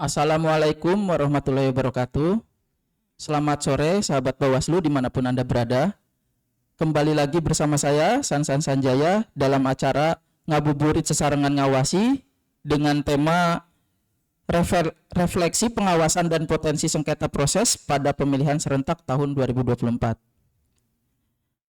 Assalamualaikum warahmatullahi wabarakatuh. Selamat sore sahabat Bawaslu dimanapun Anda berada. Kembali lagi bersama saya Sansan Sanjaya dalam acara Ngabuburit Sesarengan Ngawasi dengan tema refleksi pengawasan dan potensi sengketa proses pada pemilihan serentak tahun 2024.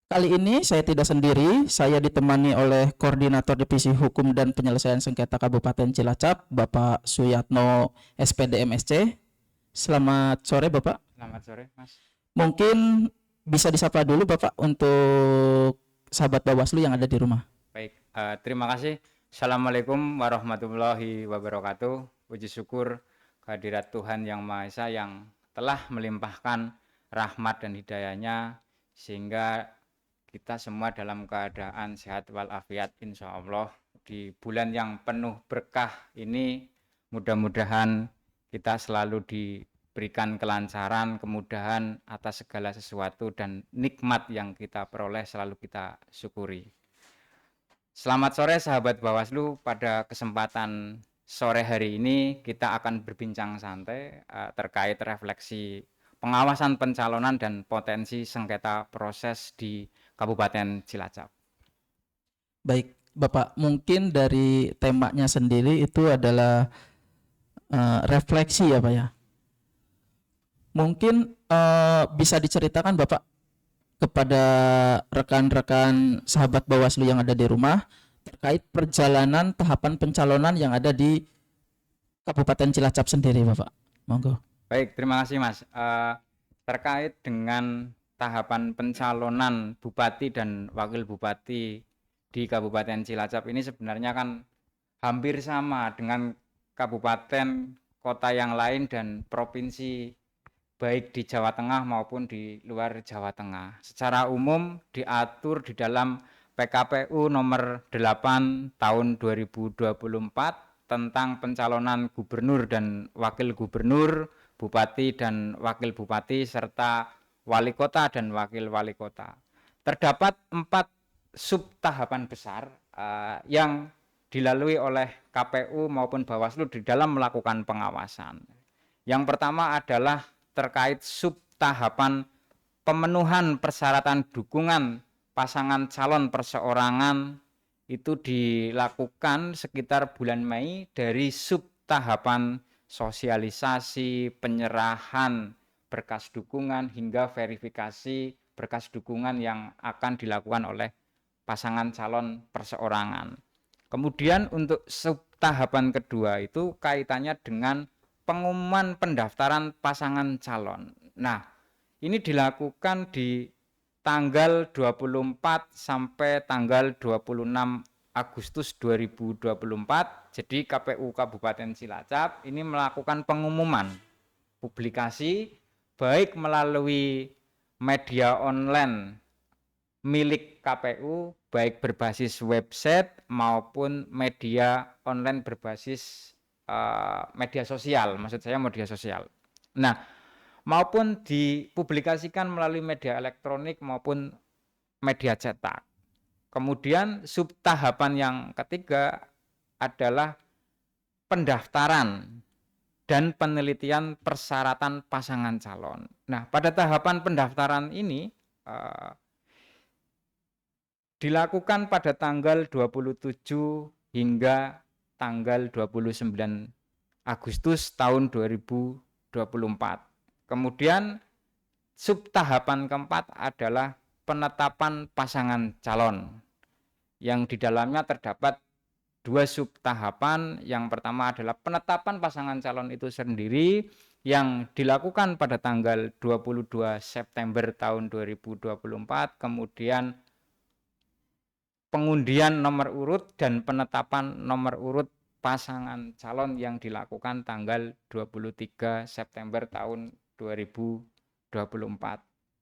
Kali ini saya tidak sendiri, saya ditemani oleh Koordinator Divisi Hukum dan Penyelesaian Sengketa Kabupaten Cilacap, Bapak Suyatno SPD MSC. Selamat sore Bapak. Selamat sore, Mas. Mungkin bisa disapa dulu Bapak untuk sahabat Bawaslu yang ada di rumah. Baik, terima kasih. Assalamualaikum warahmatullahi wabarakatuh. Puji syukur kehadirat Tuhan Yang Maha Esa yang telah melimpahkan rahmat dan hidayahnya sehingga kita semua dalam keadaan sehat walafiat insya Allah. Di bulan yang penuh berkah ini mudah-mudahan kita selalu diberikan kelancaran, kemudahan atas segala sesuatu dan nikmat yang kita peroleh selalu kita syukuri. Selamat sore sahabat Bawaslu, pada kesempatan sore hari ini kita akan berbincang santai terkait refleksi pengawasan pencalonan dan potensi sengketa proses di Kabupaten Cilacap. Baik Bapak, mungkin dari temanya sendiri itu adalah refleksi ya Pak ya. Mungkin bisa diceritakan Bapak kepada rekan-rekan sahabat Bawaslu yang ada di rumah terkait perjalanan tahapan pencalonan yang ada di Kabupaten Cilacap sendiri Bapak. Monggo. Baik, terima kasih Mas. Terkait dengan tahapan pencalonan Bupati dan Wakil Bupati di Kabupaten Cilacap ini sebenarnya kan hampir sama dengan kabupaten, kota yang lain dan provinsi baik di Jawa Tengah maupun di luar Jawa Tengah. Secara umum diatur di dalam PKPU nomor 8 tahun 2024 tentang pencalonan gubernur dan wakil gubernur, bupati dan wakil bupati serta wali kota dan wakil wali kota. Terdapat 4 sub tahapan besar yang dilalui oleh KPU maupun Bawaslu di dalam melakukan pengawasan. Yang pertama adalah terkait sub tahapan pemenuhan persyaratan dukungan pasangan calon perseorangan, itu dilakukan sekitar bulan Mei dari sub tahapan sosialisasi, penyerahan berkas dukungan hingga verifikasi berkas dukungan yang akan dilakukan oleh pasangan calon perseorangan. Kemudian untuk sub tahapan kedua itu kaitannya dengan pengumuman pendaftaran pasangan calon. Nah, ini dilakukan di tanggal 24 sampai tanggal 26 Agustus 2024. Jadi KPU Kabupaten Cilacap ini melakukan pengumuman publikasi baik melalui media online milik KPU, baik berbasis website maupun media online berbasis media sosial, maksud saya media sosial. Nah, maupun dipublikasikan melalui media elektronik maupun media cetak. Kemudian sub tahapan yang ketiga adalah pendaftaran dan penelitian persyaratan pasangan calon. Nah, pada tahapan pendaftaran ini dilakukan pada tanggal 27 hingga tanggal 29 Agustus tahun 2024. Kemudian sub tahapan keempat adalah penetapan pasangan calon yang di dalamnya terdapat 2 sub tahapan. Yang pertama adalah penetapan pasangan calon itu sendiri yang dilakukan pada tanggal 22 September tahun 2024, kemudian pengundian nomor urut dan penetapan nomor urut pasangan calon yang dilakukan tanggal 23 September tahun 2024.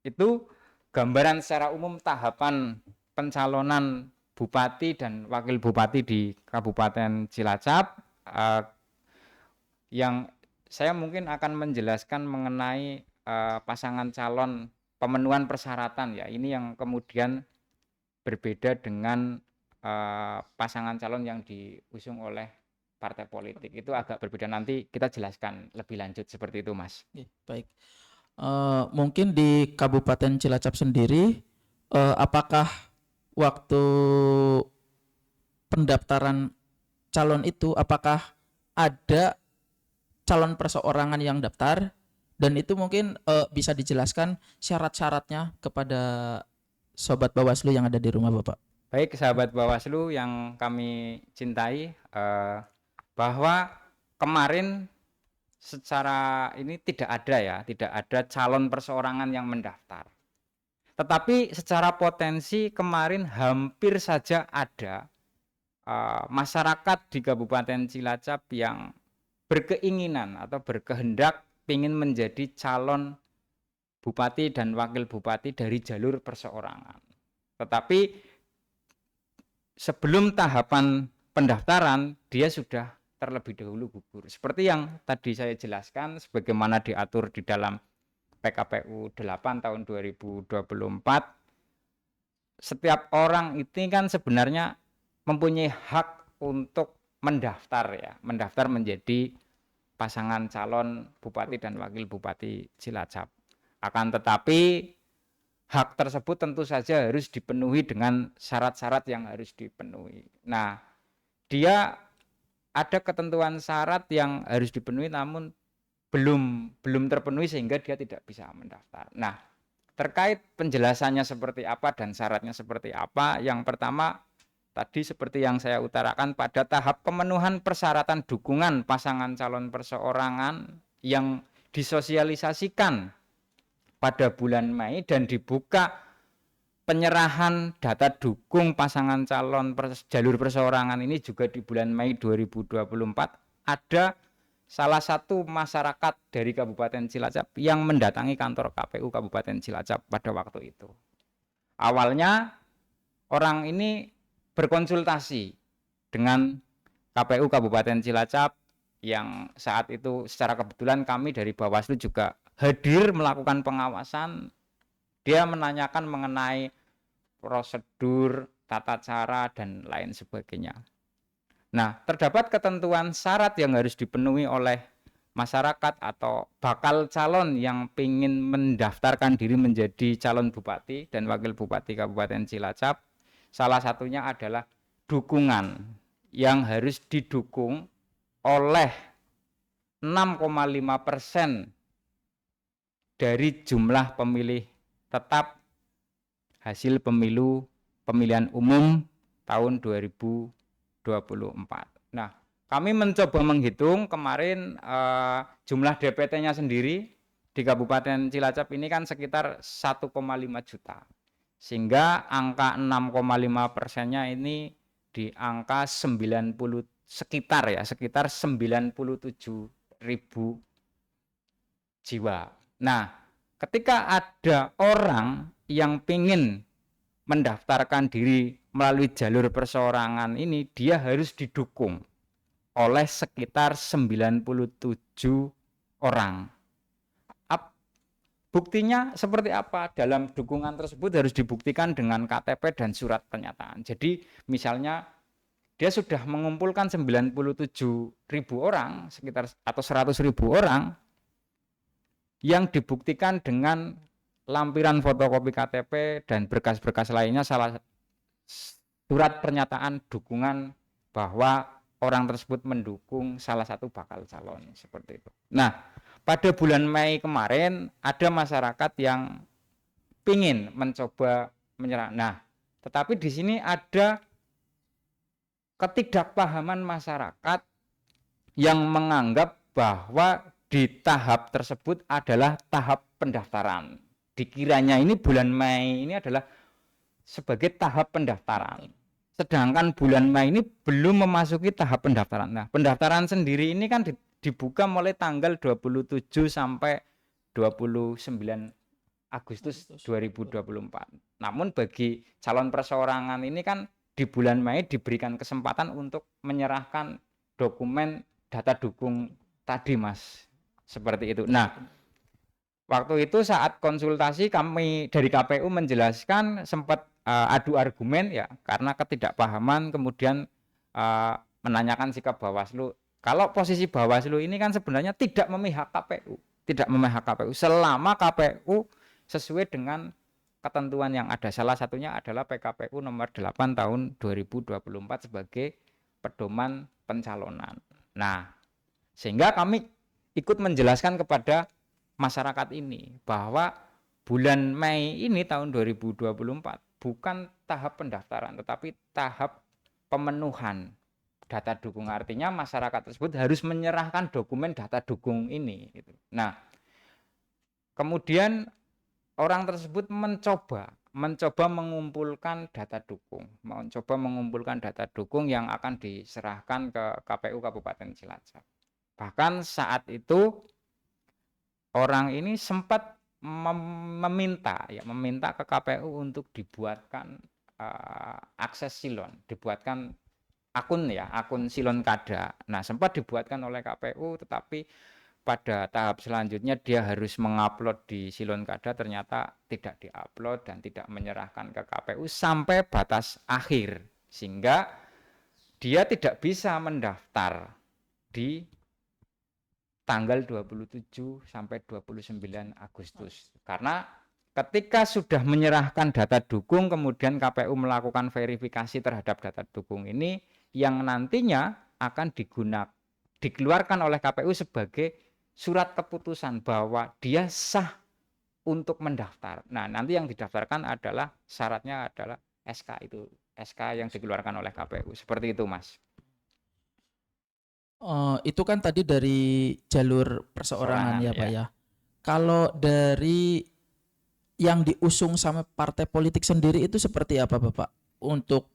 Itu gambaran secara umum tahapan pencalonan bupati dan wakil bupati di Kabupaten Cilacap. Yang saya mungkin akan menjelaskan mengenai pasangan calon pemenuhan persyaratan ya. Ini yang kemudian berbeda dengan pasangan calon yang diusung oleh partai politik. Itu agak berbeda, nanti kita jelaskan lebih lanjut seperti itu, Mas. Oke, baik. Mungkin di Kabupaten Cilacap sendiri, apakah waktu pendaftaran calon itu, apakah ada calon perseorangan yang daftar, dan itu mungkin bisa dijelaskan syarat-syaratnya kepada sobat Bawaslu yang ada di rumah Bapak. Baik, sahabat Bawaslu yang kami cintai, bahwa kemarin secara ini tidak ada calon perseorangan yang mendaftar. Tetapi secara potensi kemarin hampir saja ada masyarakat di Kabupaten Cilacap yang berkeinginan atau berkehendak ingin menjadi calon bupati dan wakil bupati dari jalur perseorangan. Tetapi sebelum tahapan pendaftaran dia sudah terlebih dahulu gugur. Seperti yang tadi saya jelaskan sebagaimana diatur di dalam PKPU 8 tahun 2024, setiap orang itu kan sebenarnya mempunyai hak untuk mendaftar menjadi pasangan calon bupati dan wakil bupati Cilacap. Akan tetapi hak tersebut tentu saja harus dipenuhi dengan syarat-syarat yang harus dipenuhi. Nah, dia ada ketentuan syarat yang harus dipenuhi namun belum terpenuhi sehingga dia tidak bisa mendaftar. Nah, terkait penjelasannya seperti apa dan syaratnya seperti apa, yang pertama tadi seperti yang saya utarakan, pada tahap pemenuhan persyaratan dukungan pasangan calon perseorangan yang disosialisasikan pada bulan Mei dan dibuka penyerahan data dukung pasangan calon jalur perseorangan ini juga di bulan Mei 2024, ada salah satu masyarakat dari Kabupaten Cilacap yang mendatangi kantor KPU Kabupaten Cilacap pada waktu itu. Awalnya orang ini berkonsultasi dengan KPU Kabupaten Cilacap yang saat itu secara kebetulan kami dari Bawaslu juga hadir melakukan pengawasan. Dia menanyakan mengenai prosedur, tata cara, dan lain sebagainya. Nah, terdapat ketentuan syarat yang harus dipenuhi oleh masyarakat atau bakal calon yang ingin mendaftarkan diri menjadi calon bupati dan wakil bupati Kabupaten Cilacap. Salah satunya adalah dukungan yang harus didukung oleh 6,5% dari jumlah pemilih tetap hasil pemilihan umum tahun 2024. Nah, kami mencoba menghitung kemarin jumlah DPT-nya sendiri di Kabupaten Cilacap ini kan sekitar 1,5 juta. Sehingga angka 6,5%-nya ini di angka sekitar 97.000 jiwa. Nah, ketika ada orang yang ingin mendaftarkan diri melalui jalur perseorangan ini, dia harus didukung oleh sekitar 97 orang. Buktinya seperti apa? Dalam dukungan tersebut harus dibuktikan dengan KTP dan surat pernyataan. Jadi misalnya dia sudah mengumpulkan 97.000 orang sekitar atau 100.000 orang yang dibuktikan dengan lampiran fotokopi KTP dan berkas-berkas lainnya, salah surat pernyataan dukungan bahwa orang tersebut mendukung salah satu bakal calon seperti itu. Nah, pada bulan Mei kemarin ada masyarakat yang ingin mencoba menyerah. Nah, tetapi di sini ada ketidakpahaman masyarakat yang menganggap bahwa di tahap tersebut adalah tahap pendaftaran. Dikiranya ini bulan Mei ini adalah sebagai tahap pendaftaran. Sedangkan bulan Mei ini belum memasuki tahap pendaftaran. Nah, pendaftaran sendiri ini kan dibuka mulai tanggal 27 sampai 29 Agustus 2024. Namun bagi calon perseorangan ini kan di bulan Mei diberikan kesempatan untuk menyerahkan dokumen data dukung tadi, Mas. Seperti itu. Nah, waktu itu saat konsultasi kami dari KPU menjelaskan sempat adu argumen ya, karena ketidakpahaman kemudian menanyakan sikap Bawaslu. Kalau posisi Bawaslu ini kan sebenarnya tidak memihak KPU, tidak memihak KPU selama KPU sesuai dengan ketentuan yang ada. Salah satunya adalah PKPU nomor 8 tahun 2024 sebagai pedoman pencalonan. Nah, sehingga kami ikut menjelaskan kepada masyarakat ini bahwa bulan Mei ini tahun 2024 bukan tahap pendaftaran tetapi tahap pemenuhan data dukung. Artinya masyarakat tersebut harus menyerahkan dokumen data dukung ini gitu. Nah, kemudian orang tersebut mencoba mengumpulkan data dukung yang akan diserahkan ke KPU Kabupaten Cilacap. Bahkan saat itu orang ini sempat meminta ke KPU untuk dibuatkan akses silon, dibuatkan akun silon kada. Nah, sempat dibuatkan oleh KPU, tetapi pada tahap selanjutnya dia harus mengupload di silon kada, ternyata tidak diupload dan tidak menyerahkan ke KPU sampai batas akhir, sehingga dia tidak bisa mendaftar di tanggal 27 sampai 29 Agustus. Karena ketika sudah menyerahkan data dukung, kemudian KPU melakukan verifikasi terhadap data dukung ini yang nantinya akan dikeluarkan oleh KPU sebagai surat keputusan bahwa dia sah untuk mendaftar. Nah, nanti yang didaftarkan adalah syaratnya adalah SK yang dikeluarkan oleh KPU. Seperti itu, Mas. Itu kan tadi dari jalur perseorangan ya Pak ya. ya. Kalau dari yang diusung sama partai politik sendiri itu seperti apa Bapak? Untuk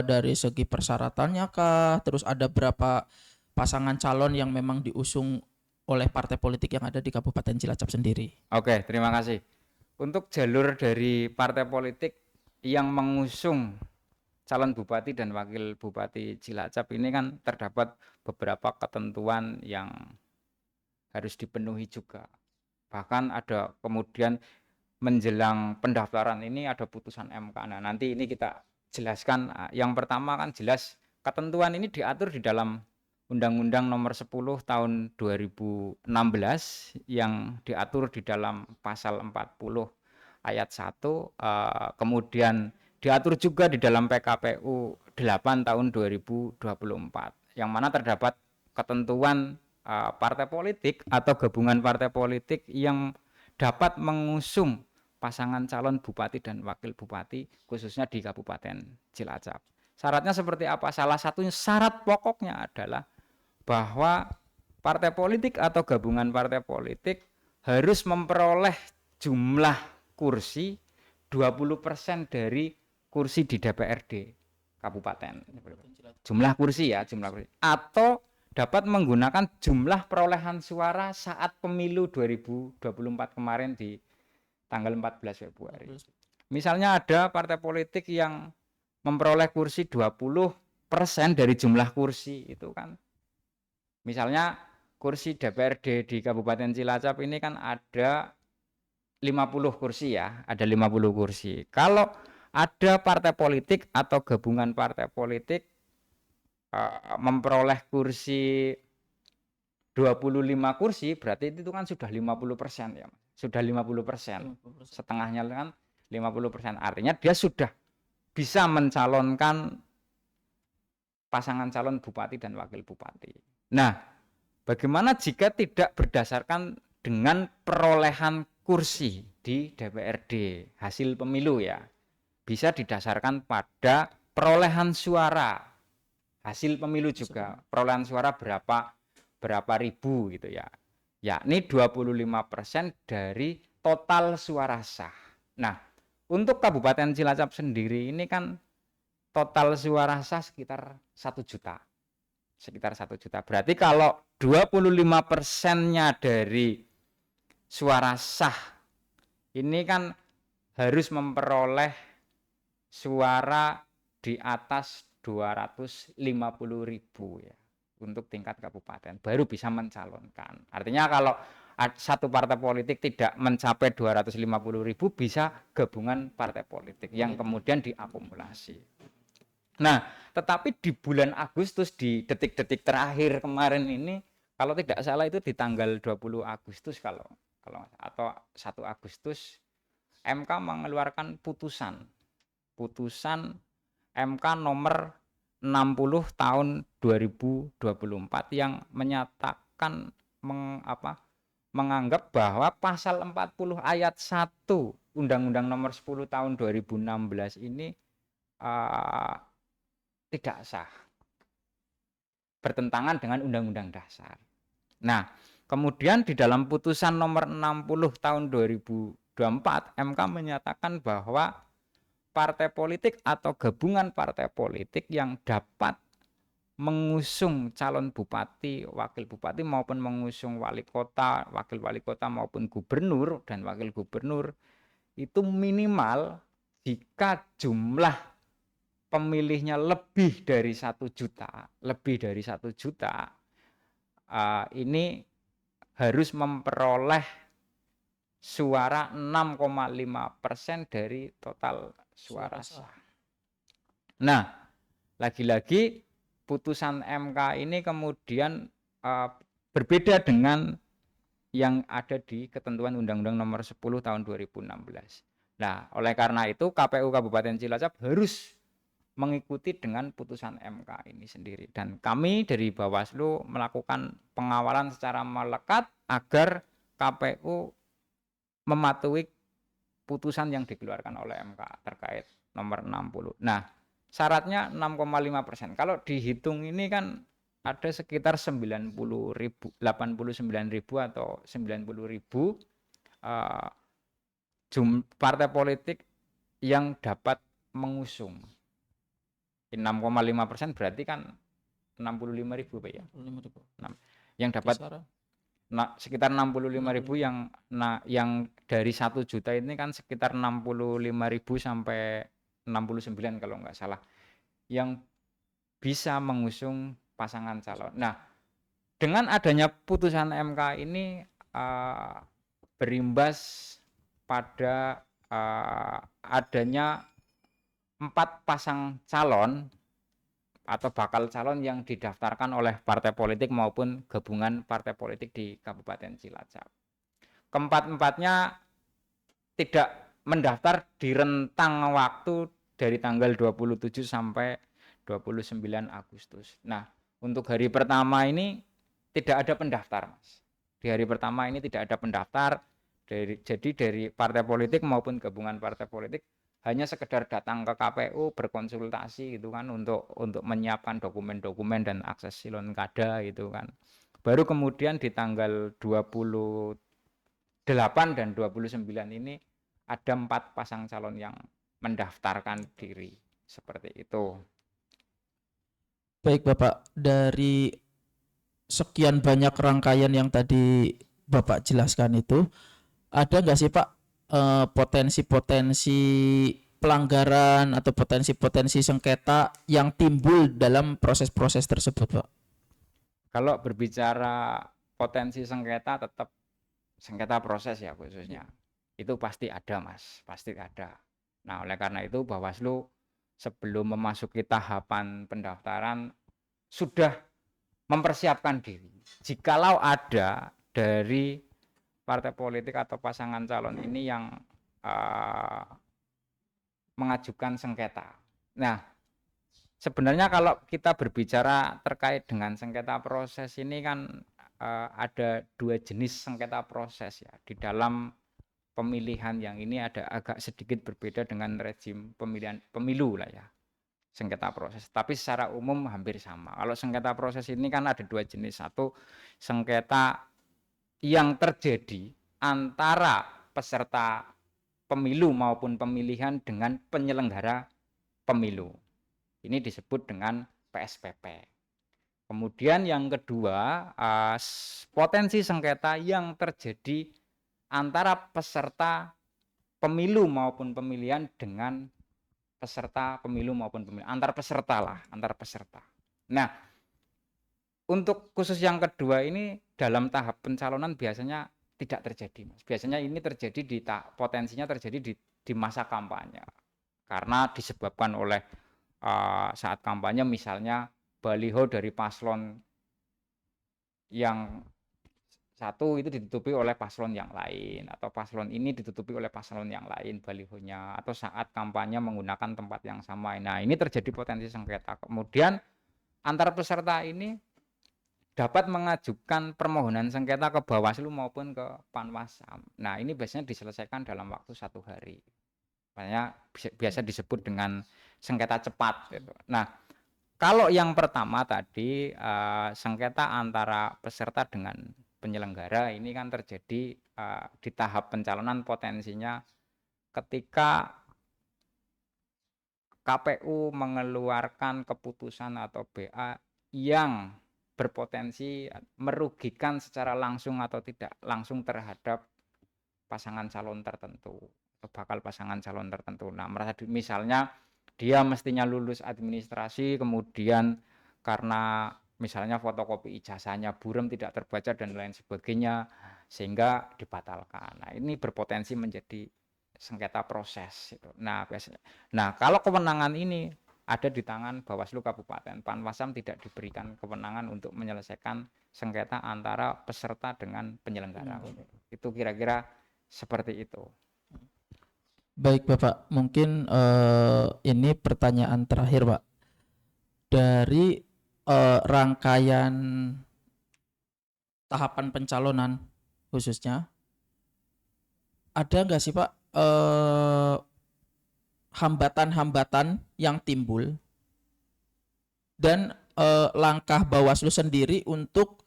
dari segi persyaratannya kah? Terus ada berapa pasangan calon yang memang diusung oleh partai politik yang ada di Kabupaten Cilacap sendiri? Oke, terima kasih. Untuk jalur dari partai politik yang mengusung calon bupati dan wakil bupati Cilacap ini kan terdapat beberapa ketentuan yang harus dipenuhi juga. Bahkan ada kemudian menjelang pendaftaran ini ada putusan MK. Nah, nanti ini kita jelaskan. Yang pertama kan jelas ketentuan ini diatur di dalam Undang-Undang Nomor 10 Tahun 2016 yang diatur di dalam pasal 40 ayat 1, kemudian diatur juga di dalam PKPU 8 tahun 2024 yang mana terdapat ketentuan partai politik atau gabungan partai politik yang dapat mengusung pasangan calon bupati dan wakil bupati khususnya di Kabupaten Cilacap. Syaratnya seperti apa? Salah satunya syarat pokoknya adalah bahwa partai politik atau gabungan partai politik harus memperoleh jumlah kursi 20% dari kursi di DPRD kabupaten. Jumlah kursi atau dapat menggunakan jumlah perolehan suara saat pemilu 2024 kemarin di tanggal 14 Februari. Misalnya ada partai politik yang memperoleh kursi 20% dari jumlah kursi itu kan. Misalnya kursi DPRD di Kabupaten Cilacap ini kan ada 50 kursi ya, ada 50 kursi. Kalau ada partai politik atau gabungan partai politik memperoleh kursi 25 kursi, berarti itu kan sudah 50% ya. Sudah 50%. Setengahnya kan 50%. Artinya dia sudah bisa mencalonkan pasangan calon bupati dan wakil bupati. Nah, bagaimana jika tidak berdasarkan dengan perolehan kursi di DPRD hasil pemilu ya? Bisa didasarkan pada perolehan suara hasil pemilu juga. Perolehan suara berapa ribu gitu ya. Yakni 25% dari total suara sah. Nah, untuk Kabupaten Cilacap sendiri ini kan total suara sah sekitar 1 juta. Sekitar 1 juta. Berarti kalau 25%-nya dari suara sah ini kan harus memperoleh suara di atas 250.000 ya untuk tingkat kabupaten baru bisa mencalonkan. Artinya kalau satu partai politik tidak mencapai 250.000 bisa gabungan partai politik yang kemudian diakumulasi. Nah, tetapi di bulan Agustus, di detik-detik terakhir kemarin ini, kalau tidak salah itu di tanggal 20 Agustus kalau atau 1 Agustus, MK mengeluarkan putusan MK nomor 60 tahun 2024 yang menyatakan menganggap bahwa pasal 40 ayat 1 Undang-Undang nomor 10 tahun 2016 ini tidak sah, bertentangan dengan Undang-Undang Dasar. Nah, kemudian di dalam putusan nomor 60 tahun 2024, MK menyatakan bahwa partai politik atau gabungan partai politik yang dapat mengusung calon bupati, wakil bupati maupun mengusung wali kota, wakil wali kota maupun gubernur dan wakil gubernur itu minimal jika jumlah pemilihnya lebih dari 1 juta, ini harus memperoleh suara 6,5% dari total suara sah. Nah, lagi-lagi putusan MK ini kemudian berbeda dengan yang ada di ketentuan Undang-Undang nomor 10 tahun 2016. Nah, oleh karena itu KPU Kabupaten Cilacap harus mengikuti dengan putusan MK ini sendiri. Dan kami dari Bawaslu melakukan pengawalan secara melekat agar KPU mematuhi putusan yang dikeluarkan oleh MK terkait nomor 60. Nah, syaratnya 6,5%. Kalau dihitung ini kan ada sekitar 90.000, 89.000 atau 90.000 partai politik yang dapat mengusung. 6,5% berarti kan 65.000 Pak ya. 65.000. Yang dapat sekitar 65.000 yang dari 1 juta ini kan sekitar 65.000 sampai 69 kalau nggak salah yang bisa mengusung pasangan calon. Nah, dengan adanya putusan MK ini berimbas pada adanya 4 pasang calon atau bakal calon yang didaftarkan oleh partai politik maupun gabungan partai politik di Kabupaten Cilacap. Keempat-empatnya tidak mendaftar di rentang waktu dari tanggal 27 sampai 29 Agustus. Nah, untuk hari pertama ini tidak ada pendaftar, Mas. Di hari pertama ini tidak ada pendaftar, jadi dari partai politik maupun gabungan partai politik hanya sekedar datang ke KPU berkonsultasi gitu kan untuk menyiapkan dokumen-dokumen dan akses silon kada gitu kan. Baru kemudian di tanggal 28 dan 29 ini ada 4 pasang calon yang mendaftarkan diri seperti itu. Baik Bapak, dari sekian banyak rangkaian yang tadi Bapak jelaskan itu, ada nggak sih Pak potensi-potensi pelanggaran atau potensi-potensi sengketa yang timbul dalam proses-proses tersebut, Pak? Kalau berbicara potensi sengketa, tetap sengketa proses ya khususnya. Itu pasti ada, Mas, pasti ada. Nah, oleh karena itu Bawaslu sebelum memasuki tahapan pendaftaran sudah mempersiapkan diri. Jikalau ada dari partai politik atau pasangan calon ini yang mengajukan sengketa. Nah, sebenarnya kalau kita berbicara terkait dengan sengketa proses ini kan ada 2 jenis sengketa proses ya. Di dalam pemilihan yang ini ada agak sedikit berbeda dengan rezim pemilihan pemilu lah ya. Sengketa proses, tapi secara umum hampir sama. Kalau sengketa proses ini kan ada 2 jenis. Satu, sengketa yang terjadi antara peserta pemilu maupun pemilihan dengan penyelenggara pemilu. Ini disebut dengan PSPP. Kemudian yang kedua, potensi sengketa yang terjadi antara peserta pemilu maupun pemilihan dengan peserta pemilu maupun pemilihan, antar peserta. Nah, untuk khusus yang kedua ini dalam tahap pencalonan biasanya tidak terjadi, Mas. Biasanya ini terjadi potensinya terjadi di masa kampanye. Karena disebabkan oleh saat kampanye misalnya baliho dari paslon yang satu itu ditutupi oleh paslon yang lain, atau paslon ini ditutupi oleh paslon yang lain balihonya, atau saat kampanye menggunakan tempat yang sama. Nah, ini terjadi potensi sengketa. Kemudian antar peserta ini dapat mengajukan permohonan sengketa ke Bawaslu maupun ke Panwasam. Nah, ini biasanya diselesaikan dalam waktu 1 hari. Makanya biasa disebut dengan sengketa cepat gitu. Nah, kalau yang pertama tadi sengketa antara peserta dengan penyelenggara ini kan terjadi di tahap pencalonan potensinya ketika KPU mengeluarkan keputusan atau BA yang berpotensi merugikan secara langsung atau tidak langsung terhadap pasangan calon tertentu atau bakal pasangan calon tertentu. Nah, misalnya dia mestinya lulus administrasi, kemudian karena misalnya fotokopi ijazahnya buram, tidak terbaca dan lain sebagainya, sehingga dibatalkan. Nah, ini berpotensi menjadi sengketa proses. Nah, kalau kewenangan ini ada di tangan Bawaslu Kabupaten, Panwasam tidak diberikan kewenangan untuk menyelesaikan sengketa antara peserta dengan penyelenggara. Itu kira-kira seperti itu. Baik Bapak, mungkin ini pertanyaan terakhir Pak. Dari rangkaian tahapan pencalonan khususnya, ada nggak sih Pak hambatan-hambatan yang timbul dan langkah Bawaslu sendiri untuk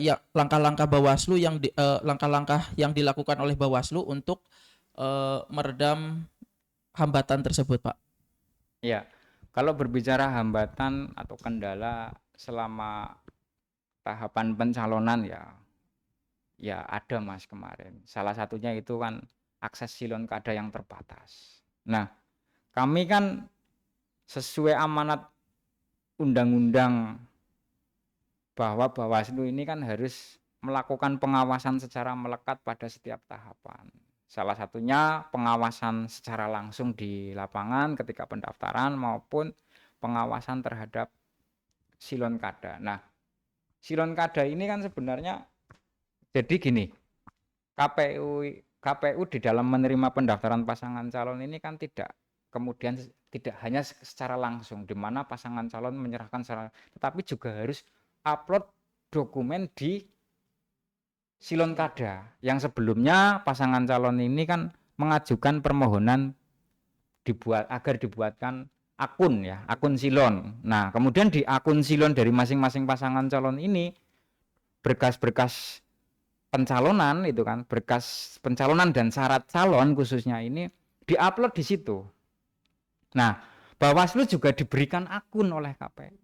ya langkah-langkah Bawaslu langkah-langkah yang dilakukan oleh Bawaslu untuk meredam hambatan tersebut, Pak? Ya, kalau berbicara hambatan atau kendala selama tahapan pencalonan ya ada Mas kemarin. Salah satunya itu kan akses silon kada yang terbatas. Nah, kami kan sesuai amanat undang-undang bahwa Bawaslu ini kan harus melakukan pengawasan secara melekat pada setiap tahapan. Salah satunya pengawasan secara langsung di lapangan ketika pendaftaran maupun pengawasan terhadap silon kada. Nah, silon kada ini kan sebenarnya jadi gini, KPU di dalam menerima pendaftaran pasangan calon ini kan kemudian tidak hanya secara langsung di mana pasangan calon menyerahkan secara, tetapi juga harus upload dokumen di silon kada yang sebelumnya pasangan calon ini kan mengajukan permohonan agar dibuatkan akun silon. Nah, kemudian di akun silon dari masing-masing pasangan calon ini berkas-berkas pencalonan itu kan, berkas pencalonan dan syarat calon khususnya ini diupload di situ. Nah, Bawaslu juga diberikan akun oleh KPU.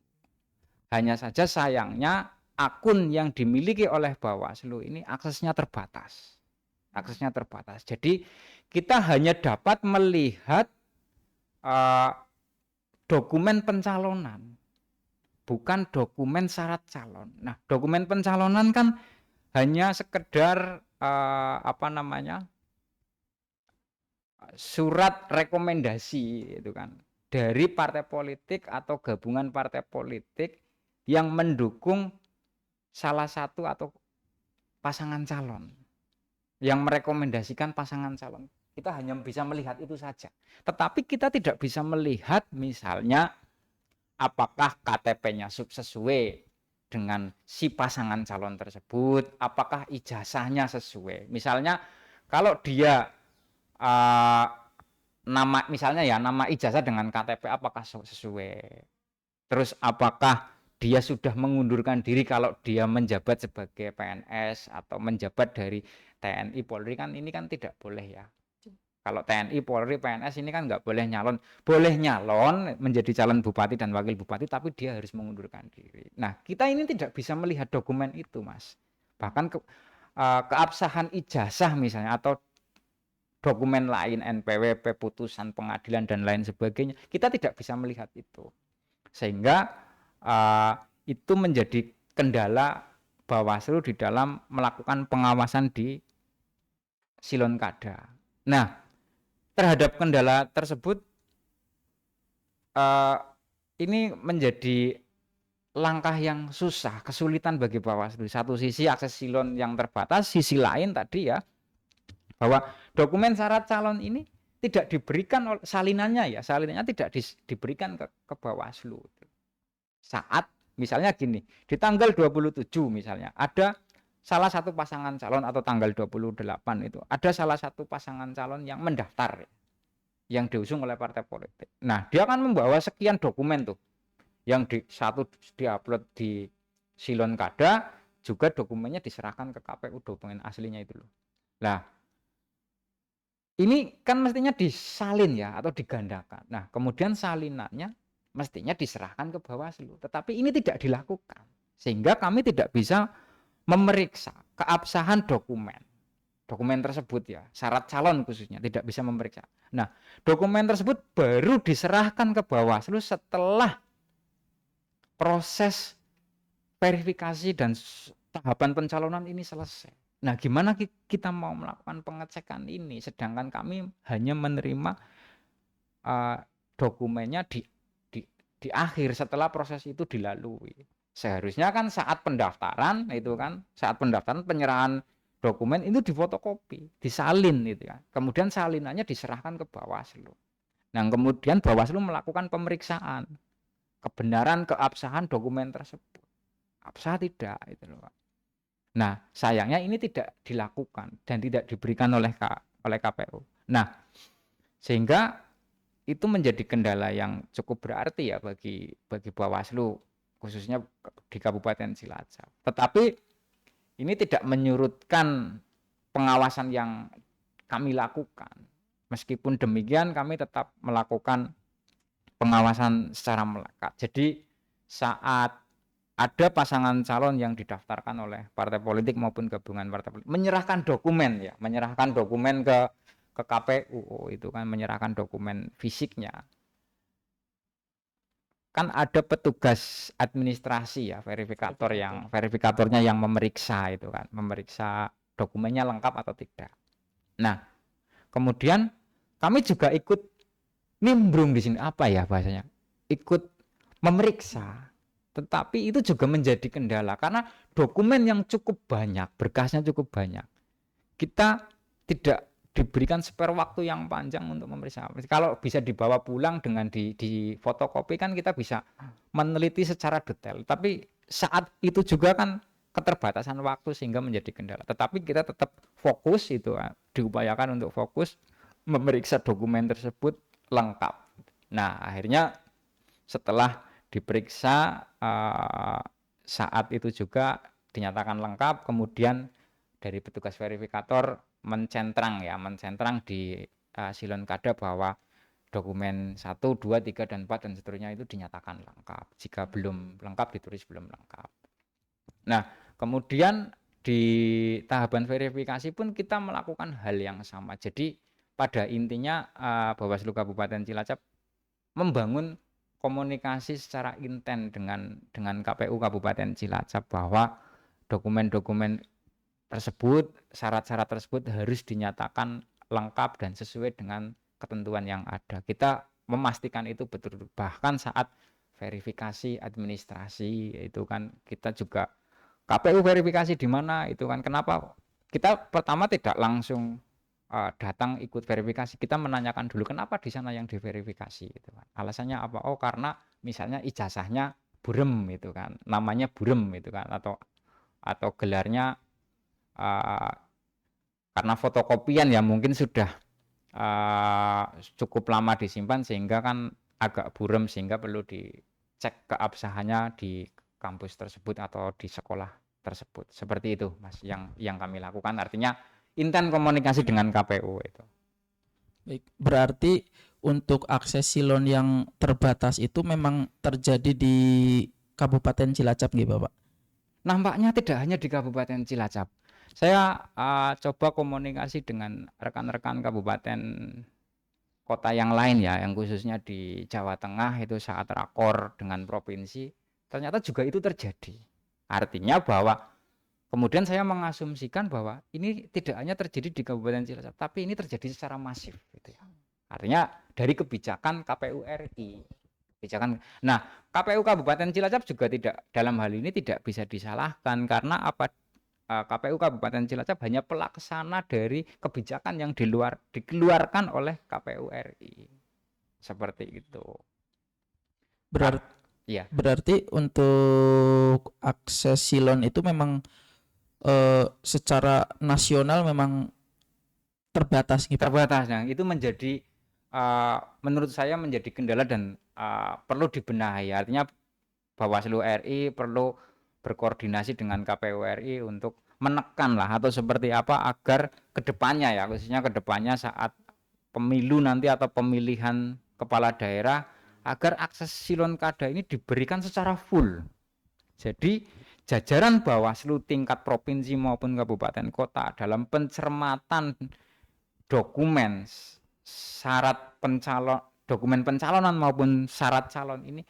Hanya saja sayangnya akun yang dimiliki oleh Bawaslu ini aksesnya terbatas. Jadi kita hanya dapat melihat dokumen pencalonan, bukan dokumen syarat calon. Nah, dokumen pencalonan kan hanya sekedar surat rekomendasi itu kan dari partai politik atau gabungan partai politik yang mendukung salah satu atau pasangan calon, yang merekomendasikan pasangan calon. Kita hanya bisa melihat itu saja. Tetapi kita tidak bisa melihat misalnya apakah KTP-nya sesuai dengan si pasangan calon tersebut, apakah ijazahnya sesuai. Misalnya kalau dia nama ijazah dengan KTP apakah sesuai. Terus apakah dia sudah mengundurkan diri kalau dia menjabat sebagai PNS atau menjabat dari TNI Polri kan ini kan tidak boleh ya. Kalau TNI Polri PNS ini kan nggak boleh nyalon. Boleh nyalon menjadi calon bupati dan wakil bupati tapi dia harus mengundurkan diri. Nah, kita ini tidak bisa melihat dokumen itu, Mas. Bahkan keabsahan ijazah misalnya atau dokumen lain NPWP, putusan pengadilan dan lain sebagainya, kita tidak bisa melihat itu. Sehingga itu menjadi kendala Bawaslu di dalam melakukan pengawasan di silon kada. Nah, terhadap kendala tersebut eh, ini menjadi langkah yang susah, kesulitan bagi Bawaslu. Satu sisi akses silon yang terbatas, sisi lain tadi ya bahwa dokumen syarat calon ini tidak diberikan salinannya tidak diberikan ke Bawaslu. Saat misalnya gini, di tanggal 27 misalnya ada salah satu pasangan calon atau tanggal 28 itu ada salah satu pasangan calon yang mendaftar yang diusung oleh partai politik. Nah, dia akan membawa sekian dokumen tuh yang satu diupload di Silon Kada, juga dokumennya diserahkan ke KPU, dokumen aslinya itu loh. Nah, ini kan mestinya disalin ya atau digandakan. Nah, kemudian salinannya mestinya diserahkan ke Bawaslu, tetapi ini tidak dilakukan. Sehingga kami tidak bisa memeriksa keabsahan dokumen tersebut ya, syarat calon khususnya tidak bisa memeriksa. Nah, dokumen tersebut baru diserahkan ke Bawaslu setelah proses verifikasi dan tahapan pencalonan ini selesai. Nah, gimana kita mau melakukan pengecekan ini sedangkan kami hanya menerima dokumennya di akhir setelah proses itu dilalui. Seharusnya kan saat pendaftaran penyerahan dokumen itu difotokopi, disalin gitu kan. Kemudian salinannya diserahkan ke Bawaslu. Nah, kemudian Bawaslu melakukan pemeriksaan kebenaran keabsahan dokumen tersebut. Absah tidak itu loh, Pak. Nah, sayangnya ini tidak dilakukan dan tidak diberikan oleh KPU. Nah, sehingga itu menjadi kendala yang cukup berarti ya bagi Bawaslu khususnya di Kabupaten Cilacap. Tetapi ini tidak menyurutkan pengawasan yang kami lakukan. Meskipun demikian kami tetap melakukan pengawasan secara melekat. Jadi saat ada pasangan calon yang didaftarkan oleh partai politik maupun gabungan partai politik menyerahkan dokumen ke KPU, itu kan menyerahkan dokumen fisiknya, kan ada petugas administrasi ya, verifikatornya yang memeriksa itu kan, memeriksa dokumennya lengkap atau tidak. Nah, kemudian kami juga ikut nimbrung di sini, apa ya bahasanya, ikut memeriksa. Tetapi itu juga menjadi kendala karena dokumen yang cukup banyak, berkasnya cukup banyak. Kita tidak diberikan spare waktu yang panjang untuk memeriksa. Kalau bisa dibawa pulang dengan di fotokopi kan kita bisa meneliti secara detail. Tapi saat itu juga kan keterbatasan waktu sehingga menjadi kendala. Tetapi kita tetap fokus itu, diupayakan untuk fokus memeriksa dokumen tersebut lengkap. Nah, akhirnya setelah diperiksa saat itu juga dinyatakan lengkap, kemudian dari petugas verifikator mencentrang di Silon Kada bahwa dokumen 1, 2, 3, dan 4 dan seterusnya itu dinyatakan lengkap. Jika belum lengkap ditulis belum lengkap. Nah, kemudian di tahapan verifikasi pun kita melakukan hal yang sama. Jadi pada intinya Bawaslu Kabupaten Cilacap membangun komunikasi secara intens dengan KPU Kabupaten Cilacap bahwa dokumen-dokumen tersebut, syarat-syarat tersebut harus dinyatakan lengkap dan sesuai dengan ketentuan yang ada. Kita memastikan itu betul. Bahkan saat verifikasi administrasi itu kan kita juga KPU verifikasi di mana itu kan, kenapa kita pertama tidak langsung datang ikut verifikasi, kita menanyakan dulu kenapa di sana yang diverifikasi itu kan. Alasannya apa? Oh, karena misalnya ijazahnya Burem itu kan, namanya Burem itu kan, atau gelarnya karena fotokopian ya mungkin sudah cukup lama disimpan sehingga kan agak burem sehingga perlu dicek keabsahannya di kampus tersebut atau di sekolah tersebut. Seperti itu, Mas, yang kami lakukan. Artinya intens komunikasi dengan KPU itu. Baik, berarti untuk akses silon yang terbatas itu memang terjadi di Kabupaten Cilacap gitu, Bapak? Nampaknya tidak hanya di Kabupaten Cilacap. Saya coba komunikasi dengan rekan-rekan kabupaten kota yang lain ya, yang khususnya di Jawa Tengah itu saat rakor dengan provinsi, ternyata juga itu terjadi. Artinya bahwa kemudian saya mengasumsikan bahwa ini tidak hanya terjadi di Kabupaten Cilacap, tapi ini terjadi secara masif gitu ya. Artinya dari kebijakan KPU RI kebijakan. Nah, KPU Kabupaten Cilacap juga tidak dalam hal ini tidak bisa disalahkan karena apa? KPU Kabupaten Cilacap hanya pelaksana dari kebijakan yang dikeluarkan oleh KPU RI. Seperti itu. Berar- Iya, Berarti untuk akses silon itu memang secara nasional memang terbatas gitu. terbatasnya itu menjadi menurut saya menjadi kendala dan perlu dibenahi. Artinya Bawaslu RI perlu berkoordinasi dengan KPU RI untuk menekan lah atau seperti apa agar kedepannya ya khususnya kedepannya saat pemilu nanti atau pemilihan kepala daerah agar akses silon kada ini diberikan secara full. Jadi jajaran Bawaslu tingkat provinsi maupun kabupaten kota dalam pencermatan dokumen syarat dokumen pencalonan maupun syarat calon ini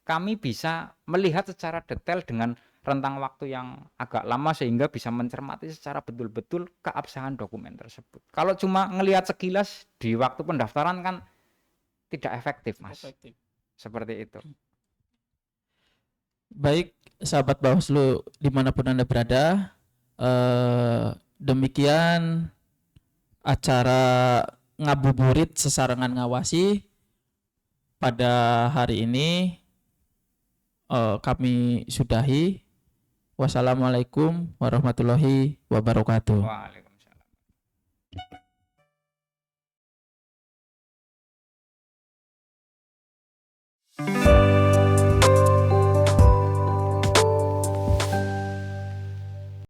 kami bisa melihat secara detail dengan rentang waktu yang agak lama sehingga bisa mencermati secara betul-betul keabsahan dokumen tersebut. Kalau cuma ngelihat sekilas di waktu pendaftaran kan tidak efektif, Mas. Seperti itu. Baik, sahabat Bawaslu dimanapun Anda berada, demikian acara ngabuburit sesarengan ngawasi pada hari ini kami sudahi. Wassalamualaikum warahmatullahi wabarakatuh. Waalaikumsalam.